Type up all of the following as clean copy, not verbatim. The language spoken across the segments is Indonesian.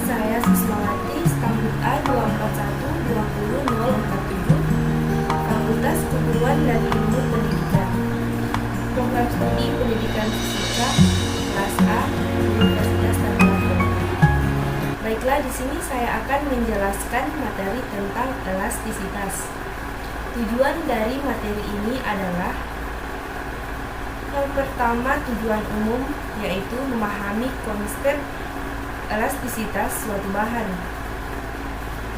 saya Susmawati, Stambul A 241-20047, Fakultas Keguruan dan Ilmu Pendidikan, Program Studi Pendidikan Fisika, kelas A, Universitas Tangerang. Baiklah, di sini saya akan menjelaskan materi tentang elastisitas. Tujuan dari materi ini adalah yang pertama, tujuan umum, yaitu memahami konsep elastisitas suatu bahan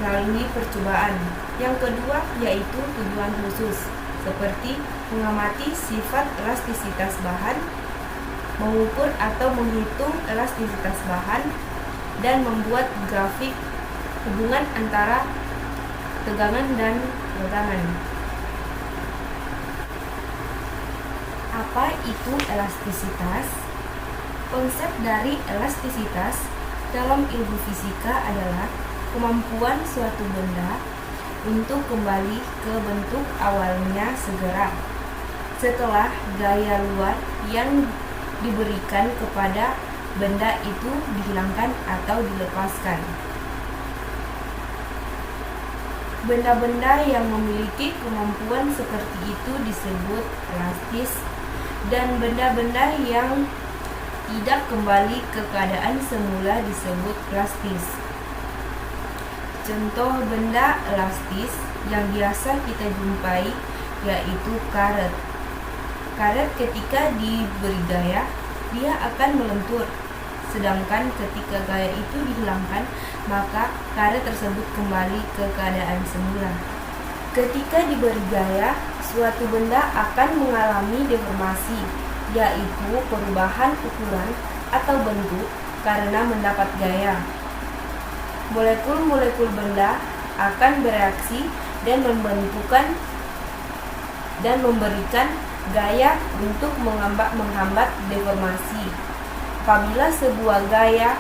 melalui percobaan. Yang kedua, yaitu tujuan khusus, seperti mengamati sifat elastisitas bahan, mengukur atau menghitung elastisitas bahan, dan membuat grafik hubungan antara tegangan dan regangan. Apa itu elastisitas? Konsep dari elastisitas dalam ilmu fisika adalah kemampuan suatu benda untuk kembali ke bentuk awalnya segera setelah gaya luar yang diberikan kepada benda itu dihilangkan atau dilepaskan. Benda-benda yang memiliki kemampuan seperti itu disebut elastis, dan benda-benda yang tidak kembali ke keadaan semula disebut plastis. Contoh benda elastis yang biasa kita jumpai yaitu karet. Karet ketika diberi gaya, dia akan melentur. Sedangkan ketika gaya itu dihilangkan, maka karet tersebut kembali ke keadaan semula. Ketika diberi gaya, suatu benda akan mengalami deformasi, yaitu perubahan ukuran atau bentuk karena mendapat gaya. Molekul-molekul benda akan bereaksi dan memberikan gaya untuk menghambat deformasi. Apabila sebuah gaya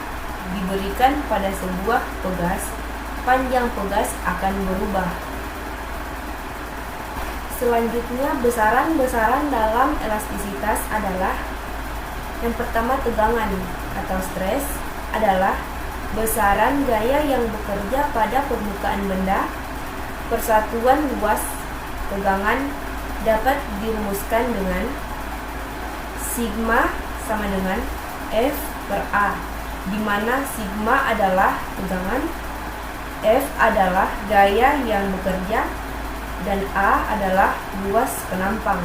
diberikan pada sebuah pegas, panjang pegas akan berubah. Selanjutnya, besaran-besaran dalam elastisitas adalah yang pertama, tegangan atau stres adalah besaran gaya yang bekerja pada permukaan benda. Persatuan luas tegangan dapat dirumuskan dengan sigma sama dengan F per A, di mana sigma adalah tegangan, F adalah gaya yang bekerja, dan A adalah luas penampang.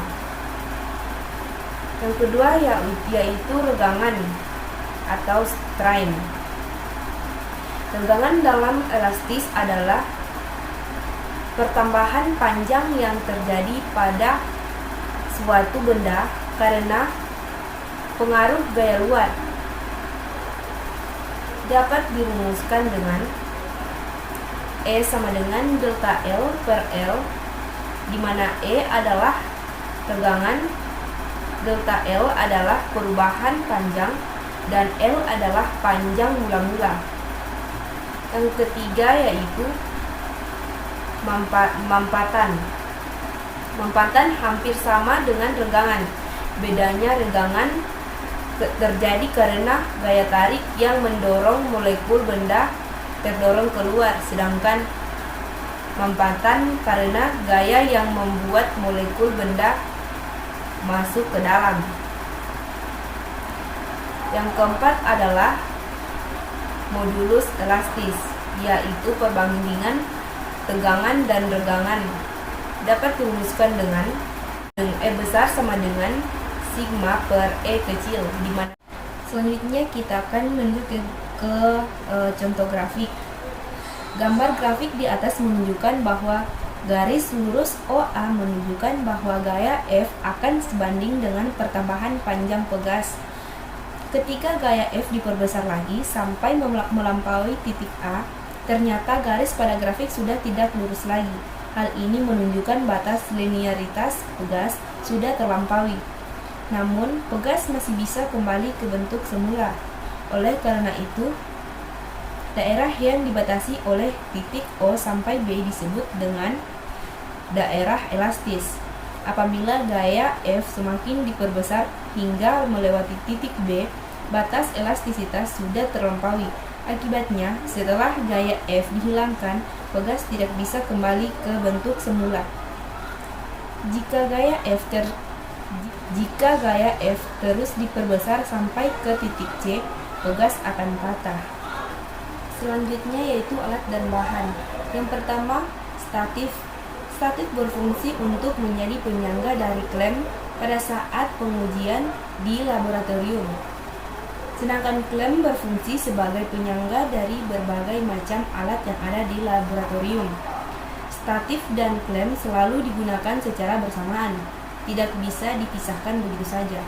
Yang kedua yaitu regangan atau strain. Regangan dalam elastis adalah pertambahan panjang yang terjadi pada suatu benda karena pengaruh gaya luar. Dapat dirumuskan dengan E sama dengan delta L per L, di mana E adalah tegangan, delta L adalah perubahan panjang, dan L adalah panjang mula-mula. Yang ketiga yaitu mampatan. Mampatan hampir sama dengan regangan. Bedanya regangan terjadi karena gaya tarik yang mendorong molekul benda terdorong keluar, sedangkan mampatan karena gaya yang membuat molekul benda masuk ke dalam. Yang keempat adalah modulus elastis, yaitu perbandingan tegangan dan regangan. Dapat dirumuskan dengan E besar sama dengan sigma per E kecil, di mana selanjutnya kita akan menuju ke contoh grafik. Gambar grafik di atas menunjukkan bahwa garis lurus OA menunjukkan bahwa gaya F akan sebanding dengan pertambahan panjang pegas. Ketika gaya F diperbesar lagi sampai melampaui titik A, ternyata garis pada grafik sudah tidak lurus lagi. Hal ini menunjukkan batas linearitas pegas sudah terlampaui. Namun, pegas masih bisa kembali ke bentuk semula. Oleh karena itu, daerah yang dibatasi oleh titik O sampai B disebut dengan daerah elastis. Apabila gaya F semakin diperbesar hingga melewati titik B, batas elastisitas sudah terlampaui. Akibatnya, setelah gaya F dihilangkan, pegas tidak bisa kembali ke bentuk semula. Jika gaya F terus diperbesar sampai ke titik C, pegas akan patah. Selanjutnya yaitu alat dan bahan. Yang pertama, statif. Statif berfungsi untuk menjadi penyangga dari klem pada saat pengujian di laboratorium. Sedangkan klem berfungsi sebagai penyangga dari berbagai macam alat yang ada di laboratorium. Statif dan klem selalu digunakan secara bersamaan, tidak bisa dipisahkan begitu saja.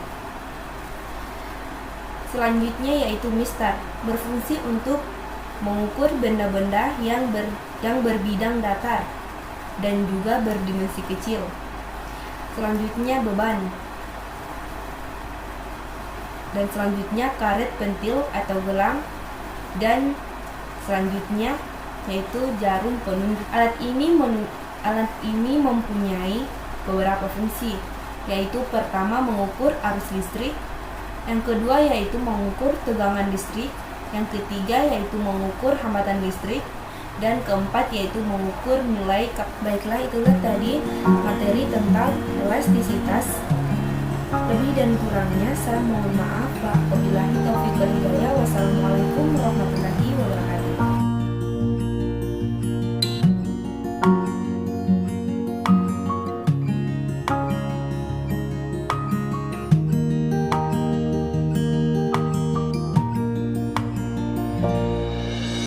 Selanjutnya yaitu mistar, berfungsi untuk mengukur benda-benda yang berbidang datar dan juga berdimensi kecil. Selanjutnya beban. Dan selanjutnya karet pentil atau gelang, dan selanjutnya yaitu jarum penunjuk. Alat ini mempunyai beberapa fungsi, yaitu pertama mengukur arus listrik, yang kedua yaitu mengukur tegangan listrik, yang ketiga yaitu mengukur hambatan listrik, dan keempat yaitu mengukur nilai. Baiklah, itulah tadi materi tentang elastisitas. Lebih dan kurangnya saya mohon maaf. Wabillahi taufiq wal hidayah. Wassalamualaikum warahmatullahi wabarakatuh.